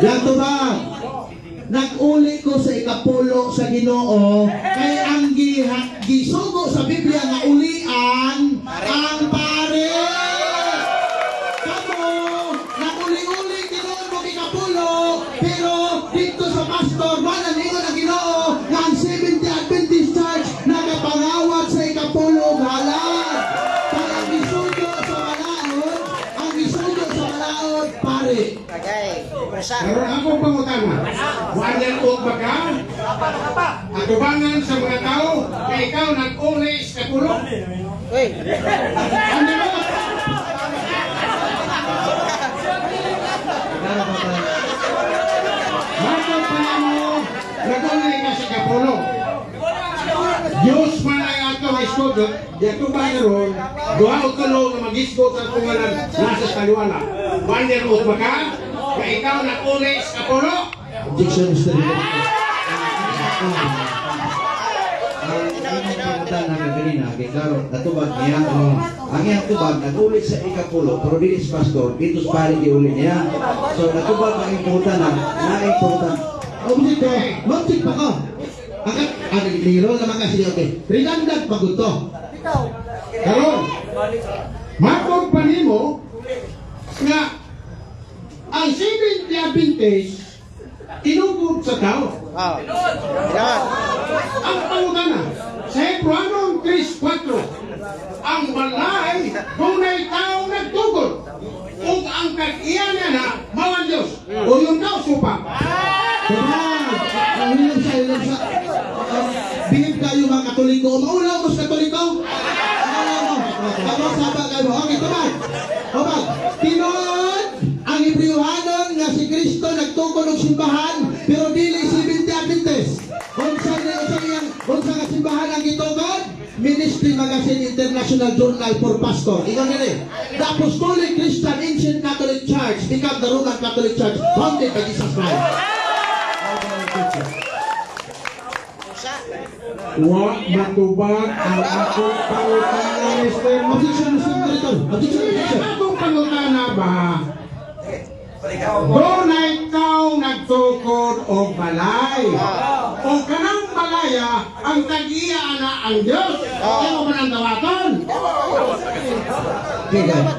Yan to ba? Nag-uli ko sa ikapulo sa Ginoo kay ang gisugo sa Biblia nga ulian ang pare. Kamo, nag-uli-uli tinuod mo ikapulo, pero dito sa pastor wala ningon ang Ginoo nga ang Seventh-day Adventist Church nagapangawat sa ikapulo halan. Kaya ang gisugo sa malaod, pare. Okay. Presa. Pero akong pangutan na, walang o ba ka? Atubangan sa mga tao, na ikaw nag-uli sa pulo. Uy. Ano ba? Matod pa mo, nag-uli ka sa kapulo. Diyos man ay atong isgot, dito ba naroon, duha o tulo na mag-isgot sa tungalan nasa taliwana. Walang o ba ka? Na ikaw nag-uli sa kapulo. Objection, Mr. Moderator. ang pangutana nga ganina kay klaro natubag niya ang iyang tubag nag-ulit sa ikapulo pero dili sa pastor dito sa pare giuli niya. So natubag ang iyang pangutana na iyang pangutana. Objection, logic pa ko. Ang liro naman kasi okay. Redundant pagod to. Karon, matod pa nimo nga ang Seventh-day Adventist tinugod sa tao. Oh. Yan. Ang pangutana sa Hebrew 3:4, ang balay dunay tao nagtugod ug ang kag-iya niya na mao ang Dios. O yung tao supa. Hilom siya. Bilib kayo mga Katoliko. Maulaw mo sa Katoliko? Maulaw mo. Tapos Habang kayo, okay, tumag. Habang, tinuod, ang Hebrewhanon nga si Kristo nagtukod og simbahan, pero dili si Adventist. Unsa nga simbahan ang gitukod? Ministry Magazine International Journal for Pastor. Ikaw nila. The Apostolic Christian Ancient Catholic Church become the Roman Catholic Church founded by Jesus Christ. Wa matubag ang akong pangutana, Mr. Objection, Mr. Director. Objection. Akong pangutana ba? Doon ay ikaw nagtukod o balay. O kanang balaya, ang tag-iya na ang Diyos. Kaya mo ba nang dawaton?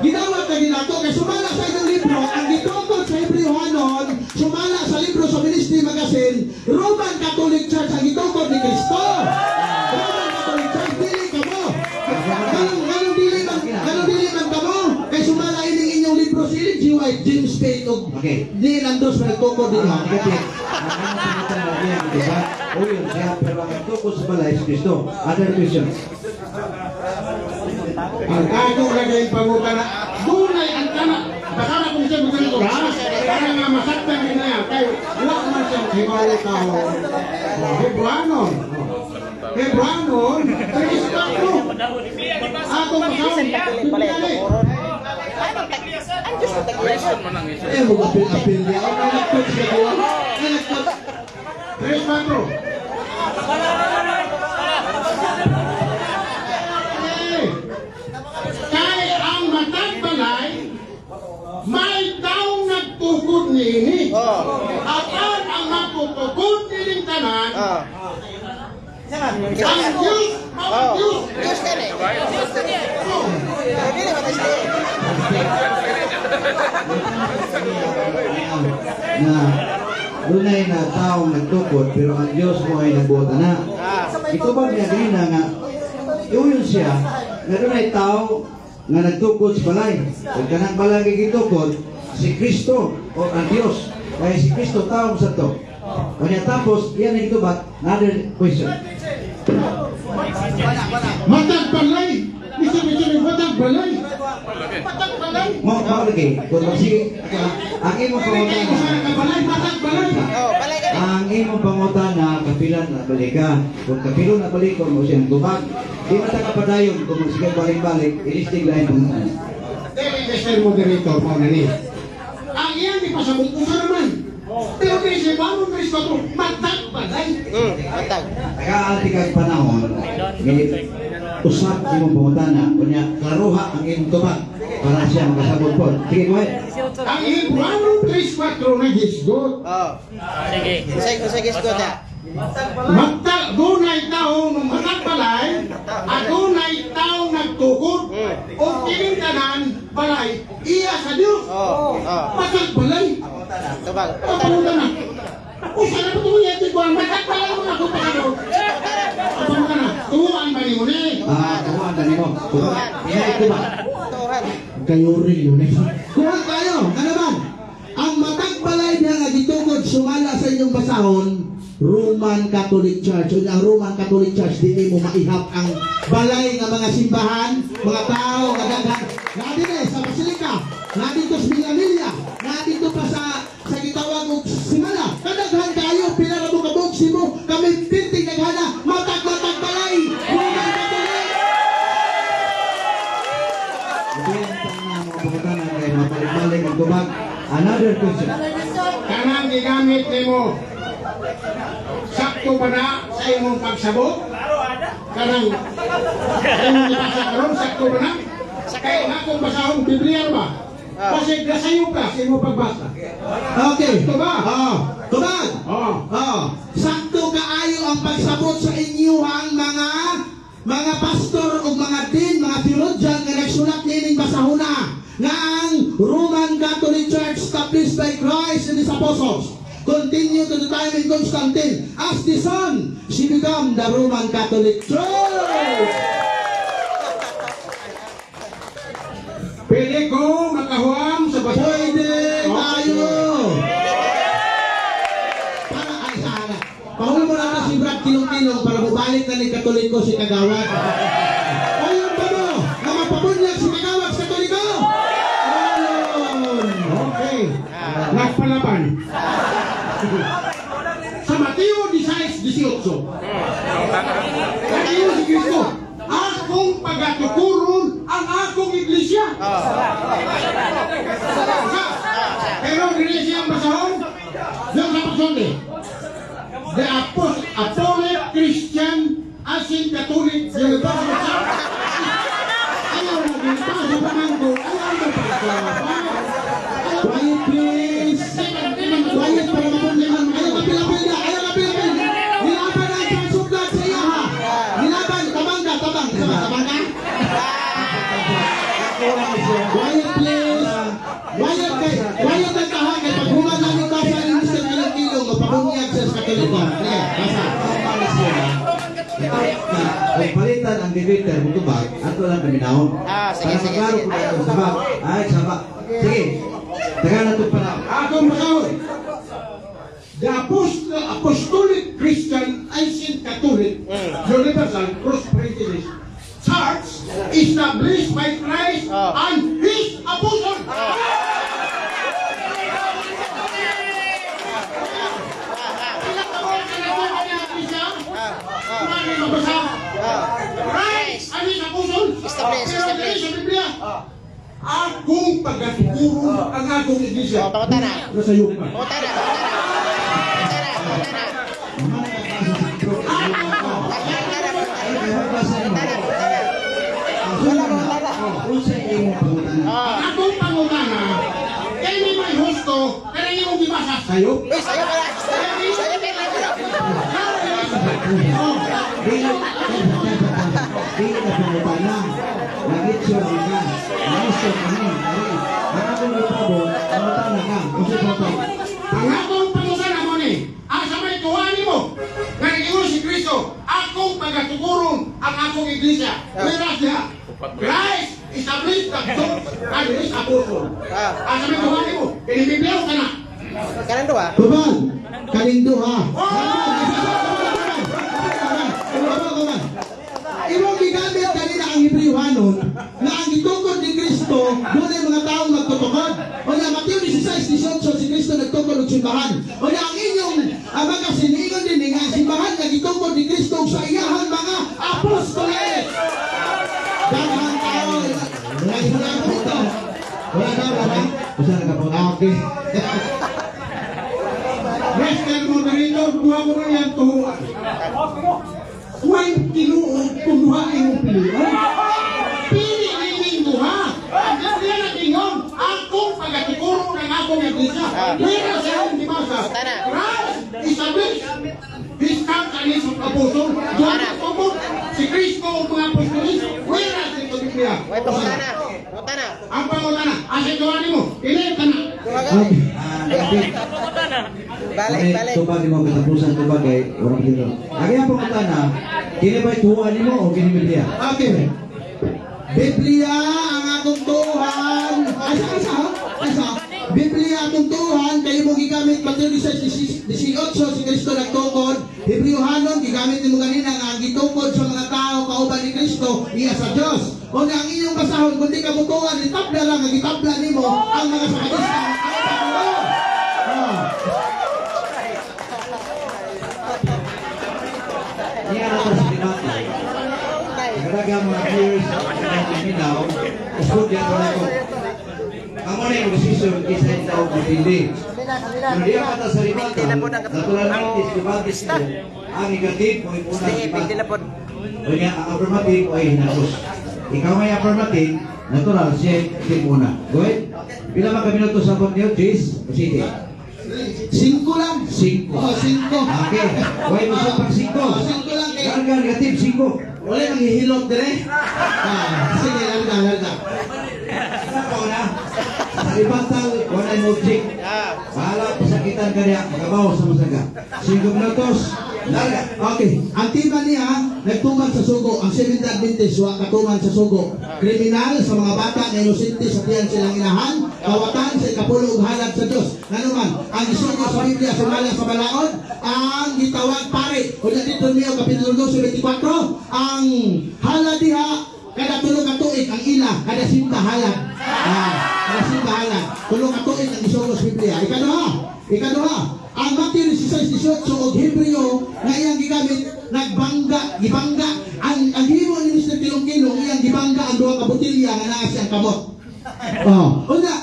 Ginawa ka ginato kay sumala sa inyong libro ang gitukod sa Hebrewhanon, sumala sa libro sa Ministry Magazine, Roman Catholic Church ang gitukod ni Kristo. Roman Catholic Church dili kamo. Ganong dili man kamo kay sumala ining inyong libro si G. White, James Pate og di nandos pa nagtukod din ha. O yun siya, pero ang tukod sa balay si Kristo. Other questions? Ang akong lagay pangutana, doon ay ang tanak. Baka na kung siya bukan ito ha. Para nga masaktan din na yan. Kaya wala man siyang hibaw tao. Hebranon. Hebranon. Kristo ko. Atong pasawang. Bibigyan Mo apil niya. Ang nagtukod sa gawa. Tres, cuatro. Kay ang matag balay, may taong nagtukod niini. At ang magtutukod nining tanan, ang Diyos, ang Diyos. Diyos ka rin. Dili ba tayo? Na dunay na taong nagtukod pero ang Diyos mo ay nagbuota na. Ito ba niya ganina nga iuyon siya nga dunay tao nga nagtukod sa balay. Kung kanang balay gitukod si Kristo o ang Diyos. Kaya si Kristo tao sa to. Kanya tapos yan ang itubat. Another question. Matag balay. Bisa matag balay. Matag balay. Mo lagi. Kung sige ang imong pangutana. Balay, matag balay. Oh, balay ka rin. Ang imong pangutana kapilan na balik ka. Kung kapilo na balik mo siyang tubag. Di matagapadayon kung sige balik-balik ilistig lain pangutana. Dili Mr. Moderator mo na ni. Ang iyan di pasabot ko sa naman. Pero kasi bangon Kristo to, matag balay. Matag. Nag-aalti kang panahon, usap imong pangutana, kunya klaruha ang imong tubag para siya makasabot po. Sige, go ahead. Ang Hebranon 3:4 na gisgot. Oh. Sige. Sige, gusto niya. Matag, dunay taong nung matag balay, at dunay taong nagtukod, o kining tanan balay, iya sa Diyos. Oh. Matag balay. Tubag. Ang pangutan na. O sana po tuloy yatin ko, matag balay mo na kung paano. Ang pangutan na, tuwaan ba ni mo ni? Tuhan na nimo. Inay tubag. Tuhan. Kayo rin yun eh. Kuha kayo, ano naman? Ang matagbalay niya nga gitukod sumala sa inyong basahon, Roman Catholic Church. O ang Roman Catholic Church, di mo maihap ang balay ng mga simbahan, mga tao, nga daghan. Nga din sa Basilika, nga dito sa Milamilla, nga dito pa sa gitawag og simana. Kadaghan kayo, pila na mo kabugsi mo, kami pinting naghana, matag-matag balay, Roman Catholic. Balik ang tubag. Another question. Kanang gigamit nimo. Sakto ba na sa imong pagsabot? Kanang imong ipasa karon sakto ba na? Kaya akong basahon Biblia ba? Kasi gasayo ka sa imong pagbasa. Okay. Sakto ba? Tubag. Oh. Sakto kaayo ang pagsabot sa inyuhang mga pastor o mga din, mga theologian nga nagsulat nining basahuna nga ang Roman Catholic Church established by Christ and His Apostles continue to the time in Constantine. As the Son, she became the Roman Catholic Church. Pwede ko makahuam sa basahon. Pwede tayo. Para ay sana. Pahulo mo lang na si Brad Kilong-Kilong para bumalik na ni Katoliko si Kagawad. Ayun pa mo, na mapabunyag si Kagawad. Kristo. Akong pagatukuron ang akong iglesia. Pero dili siyang basahon. Yung sa pagsunod. The Apostolic Christian Asin Catholic Universal Church. Ayaw na ginta sa pamangko. Ayaw na pagsunod. Quiet please. Quiet para mapunliman. Ayaw ka pilapil na. Ayaw ka pilapil. Nilaban na ang suglat sa iya ha. Nilaban. Tabang ka. Tabang. Tabang ka. Quiet please. Quiet ang kahagay. Pag human lang yung basa ng Mr. Kilong-Kilong, mapabunyag siya sa Katoliko. Sige, basa. Kung palitan ang debater mo tubag, ato lang kaminahon. Sige, sige, Para sige. maklaro ko sabag. Ay, sabag. Sige. Taga na ito pa na. Akong basahon. The Apostolic Christian Ancient Catholic Universal Prosperity Church established by Christ and His Apostles. Christ and His Apostles. Establish. Sa Biblia. Akong pagatukuron ang akong iglesia. Pangutan na. Nasa iyo pa. Pangutan na. Ang akong pangutana, kay ni may husto, kaya yung gibasa sa'yo. Saya pala. Saya pala. Di na pangutana. Nagit siya ka. Gusto ka na. Ang akong ipabot, pangutana ka. Kasi ito. Ang akong pangutana mo ni, asa may tuwani mo, nga nag-iwan si Kristo, akong pagatukuron ang akong iglesia. Whereas niya, Christ established the church and His Apostles. Asa may tuwani mo, pinibibyaw ka na. Kanan dua. Tuban. Kaning duha. Imong gigamit kanina ang Hebrewhanon na ang gitungkod ni Kristo doon ay mga taong nagtutukod. O na Mateo 16:18 si Kristo nagtukod og simbahan. O na ang inyong mga siningon din nga simbahan nga gitungkod ni Kristo sa iyahang mga apostoles. Daghang tao. Wala ito. Wala na. Usa na ka po. Okay. Mr. Moderator, buha mo na yan tuhuan. Huwag tinuod kung buhain mo pilihan. Pili nining buha. Ang kaya na tingon, akong pagatukuron ng akong iglesia. Wala sa iyong dibasa. Christ established His church and His apostles. Doon ako si Kristo ang mga apostolis. Wala sa iyong Biblia. Wait, pangutan na. Pangutan na. Ang pangutana, asa gawin mo, ilit ka na. Balik. Tubag mo katapusan tubag kay orang dito. Lagi ang pangutana, kini ba'y tuwa nimo o kini Biblia? Okay. Biblia ang akong tuhan. Asa? Biblia akong tuhan kayo mo gigamit Mateo 16:18 si Kristo nagtukod. Hebrewhanon gigamit nimo ganina nga ang gitukod sa mga tao kauban ni Kristo iya sa Dios. O na ang inyong basahon kundi ka mutuan itabla lang ang gitabla nimo ang mga sakadista. Niya na sa debate. Kadaga mga viewers ng Minaw, usod yan ko. Amo na yung decision isa yung tao dipindi. Hindi ang kata sa debate, naturalmente sa debate ito, ang negative o ipunang Pindi na po. o niya, ang affirmative o hinapos. Ikaw may affirmative, natural, siya yung muna. Go ahead. Pila mga minuto sa pag niyo, Cheese? O sige. 5 lang. 5. Oh, 5. Okay. Huwag mo sa pag 5. 5 lang kay. Larga, negative, 5. Wala nang hihilot dire. Sige, larga. Ako na. Sa ibatal, wala yung object. Bahala, pasakitan ka niya, magabaw sa masaga. 5 minutos, larga. Okay, ang timan niya nagtuman sa sugo. Ang Seventh Adventist wa katuman sa sugo. Kriminal sa mga bata na inosente sa tiyan silang inahan, kawatan sa ikapulo ug halad sa Dios. Nanuman, ang isugo sa Biblia sa mala sa balaod, ang gitawag pare. O dito niyo kapitulo 2:24, ang halad diha kada tulo ka tuig ang ila kada simba halad. Kada simba halad. Tulo ka tuig ang isugo sa Biblia. Ikaduha, ang Mateo 16:18 og Hebreo nga iyang gigamit gibangga ang nga naa siyang kamot. Una,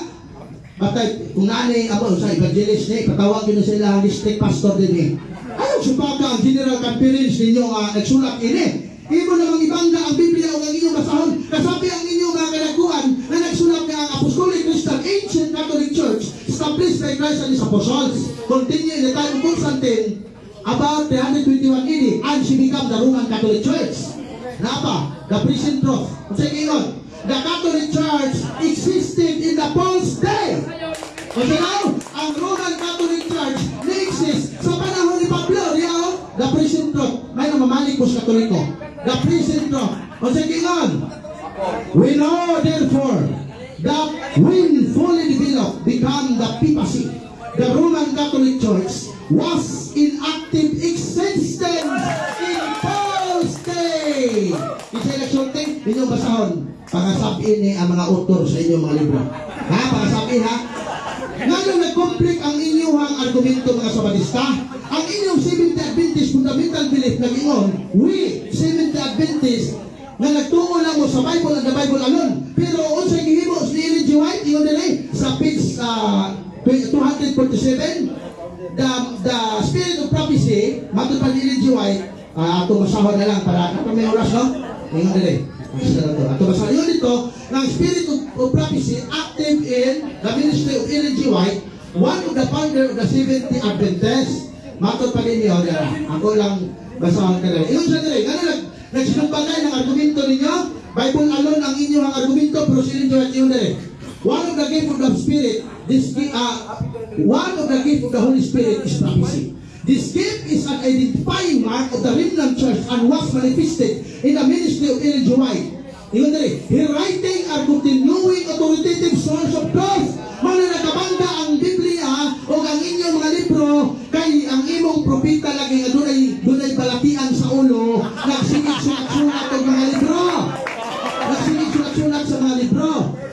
batay, kung nani amo sa evangelist ni, patawag yun sila ang district pastor din eh. Ayaw supaka ang general conference ninyo nagsulat ini. Imo namang ibangga ang Biblia o ang inyong basahon. Kasabi ang inyong mga kalakuan na nagsulat nga ang Apostolic Christian Ancient Catholic Church established by Christ and His Apostles. Continue in the time of Constantine about 321 AD and she became the Roman Catholic Church. Napa? The present truth. Sige yun. The Catholic Church existed in the Paul's day. O now, ang Roman Catholic Church na-exist sa panahon ni Pablo. The present truth. May namamalik po sa Katoliko. The present truth. O sige yun. We know therefore that when fully developed become the papacy, the Roman Catholic Church was in active existence in Paul's day. Isa nagsulting, inyong basahon. Pangasabihin ni ang mga author sa inyong mga libro. Ha? Pangasabihin ha? Ngayon nag-complete ang inyong argumento mga Sabadista. Ang inyong Seventh Adventist fundamental belief na ingon, we Seventh Adventist na nagtungo lang mo sa Bible and the Bible alone. Pero unsay gihimo ni Ellen G. White ingon dili sa page 247, the spirit of prophecy, matod pa ni Ellen G. White, ato masahod na lang para may oras no? Ingon dili. Ato masahod yun dito, ng spirit of prophecy active in the ministry of Ellen G. White, one of the founder of the Seventh Adventist. Matod pa rin niyo, ako lang basahon ka rin. Ingon siya dili, nga nagsinumpagay ng argumento ninyo, Bible alone ang inyong argumento, pero silin nyo at yun dali. One of the gift of the Spirit, one of the gift of the Holy Spirit is prophecy. This gift is an identifying mark of the remnant church and was manifested in the ministry of Ellen G. White. Yun dali, her writing are continuing authoritative source of truth. Muna nakabangga ang Biblia o ang inyong mga libro kay ang imong propita lagi nga dunay balatian sa ulo, nagsinig-sulat-sulat ang mga libro. Nagsinig-sulat-sulat sa mga libro.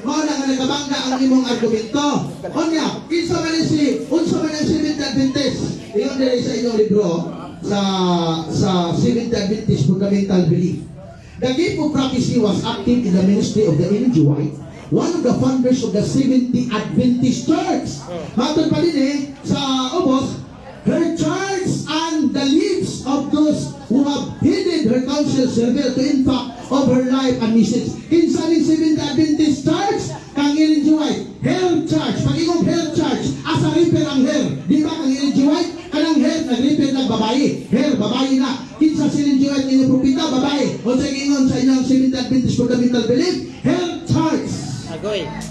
Muna nga nakabangga ang imong argumento. Onya, unsa man ang Seventh Adventist? Iyon dali sa inyong libro sa Seventh Adventist fundamental belief. The gift of prophecy was active in the ministry of the Ellen G. White, one of the founders of the Seventh Adventist Church. Matod pa din sa ubos, her church and the lives of those who have heeded her counsel reveal to impact of her life and message. Kinsa ni Seventh Adventist Church? Kang Ellen G. White, her church. Pag-ingong her church, asa refer ang her. Di ba kang Ellen G. White? Kanang her, nag-refer ng babae. Her, babae na. Kinsa si Ellen G. White, inyong propita, babae. O sa ingon sa inyong Seventh Adventist fundamental belief, her church.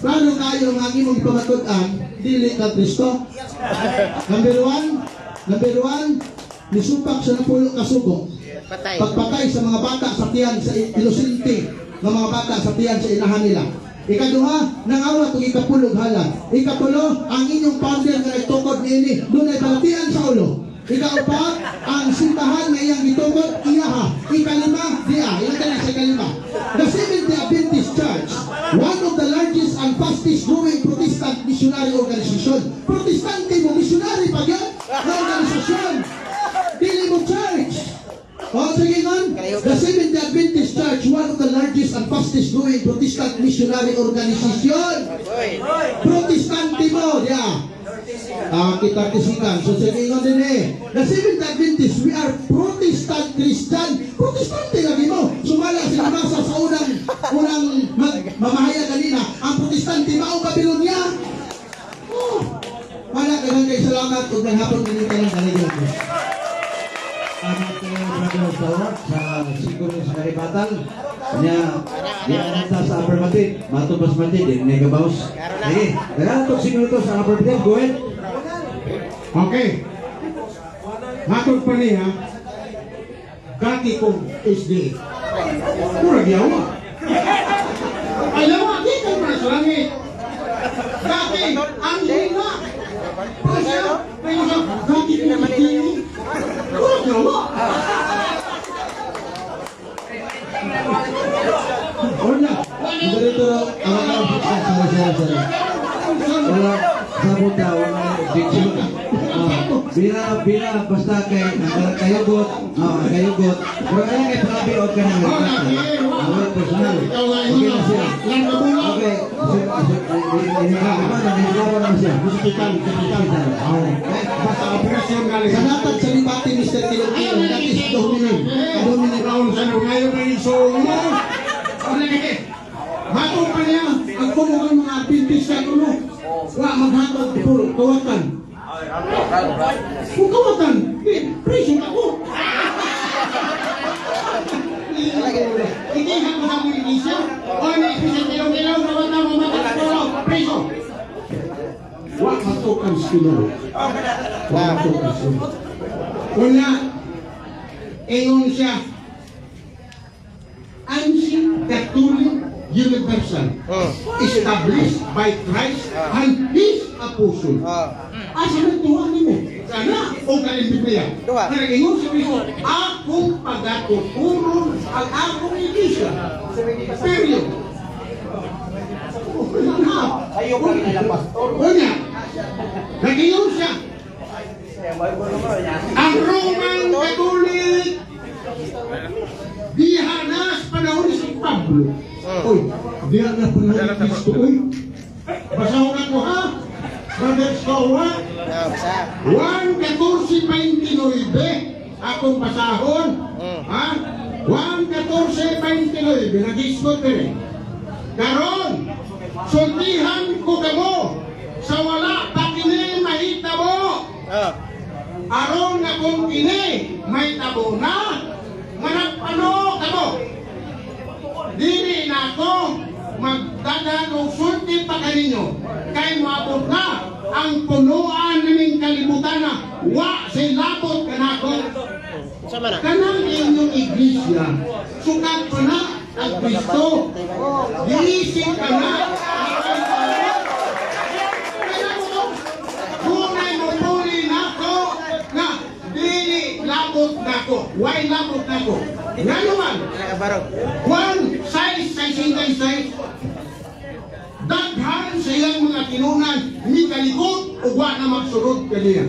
Plano kayo ang imong ipamatudan, dili ka Kristo. Number one, nisupak sa napulo kasugo. Pagpatay sa mga bata sa tiyan sa inosente ng mga bata sa tiyan sa inahan nila. Ikaduha, nangawat og ikapulog halang. Ikatulo, ang inyong founder nga nagtukod niini, dunay balatian sa ulo. Ikaupat, ang simbahan nga iyang gitukod iyaha. Ikalima, diya, ilang ka na sa ikalima. The Seventh Adventist Church, one of the largest and fastest growing Protestant missionary organization. Protestante mo, missionary pa yan na organisasyon. Dili mo church. O sige nun, the Seventh Adventist Church, one of the largest and fastest growing Protestant missionary organization. Protestante mo, diya. Kita kisikan. So sige nun din the Seventh Adventist, we are Protestant Christian. Protestante lagi mo. Sumala sila nasa sa unang mamahaya kanina. Ang Protestante mao Babylonia. Wala kay salamat ug maghapon dinhi kalang kanila. Brother Sawat sa siguro sa karibatan niya dianta sa affirmative matubas man din negabaws. Sige, dagantok siguro to sa affirmative. Go ahead. Okay. Matod pa niya, dati kong SD. Murag yawa. Ayawa, di ka para sa langit. Dati, ang hina. Pero siya, dati kong SD. Murag yawa. Wala. Ganito ang mga wala. sabot daw ang objection. Bila basta kay kayugot, kayugot. Pero kaya kay panabiot ka ng awal personal. Okay na siya. Okay. Hinigawa naman siya. Hospital. Basta operasyon galing. Kanatag sa libati Mr. Kilokilo, that is dominant. Dominant Raul sa ngayon na iso. Hatong pa niya. Ang puno ng mga pintis sa ulo. Wa maghatog puro kawatan. Kung kawatan, preso ako. Hindi ako sa mga isyo. O na-ipisang kilaw-kilaw na wala mo matagpuro. Preso. Wa matukan sila. Wa matukan sila. Una, ingon siya, Ancient Catholic Universal, established by Christ and His Apostle. Asa na tuwa ni mo? Sana, o kalimbibriya. Nag-ingon si Cristo, akong pagatuturon ang akong iglesia. Period. Ayaw ka rin nila, pastor. Una, nag-ingon siya, ang Roman Catholic dihanas panahon ni San Pablo. Oy, dihanas panahon ni Cristo. Oy, basaw na ko ha. Brother Sowa, 1:14:29 akong basahon. Ha? 1:14:29 nag-isgot rin. Karon, sultihan ko kamo sa wala pa kini mahitabo. Aron nga kung kini may tabo na, managpano kamo. Dili na ako magdagan o sulti pa kaninyo. Kay maabot na ang punuan naming kalibutan na wa silabot ka na ako. Kanang inyong iglesia, sukat pa na ang Kristo. Diisip ka na. Kunay mo puli na ako na dili labot na ako. Why labot na ako? Nga naman, one size sa size, daghan sa iyang mga kinunan, ni kalikot o wa na magsurod kaniya.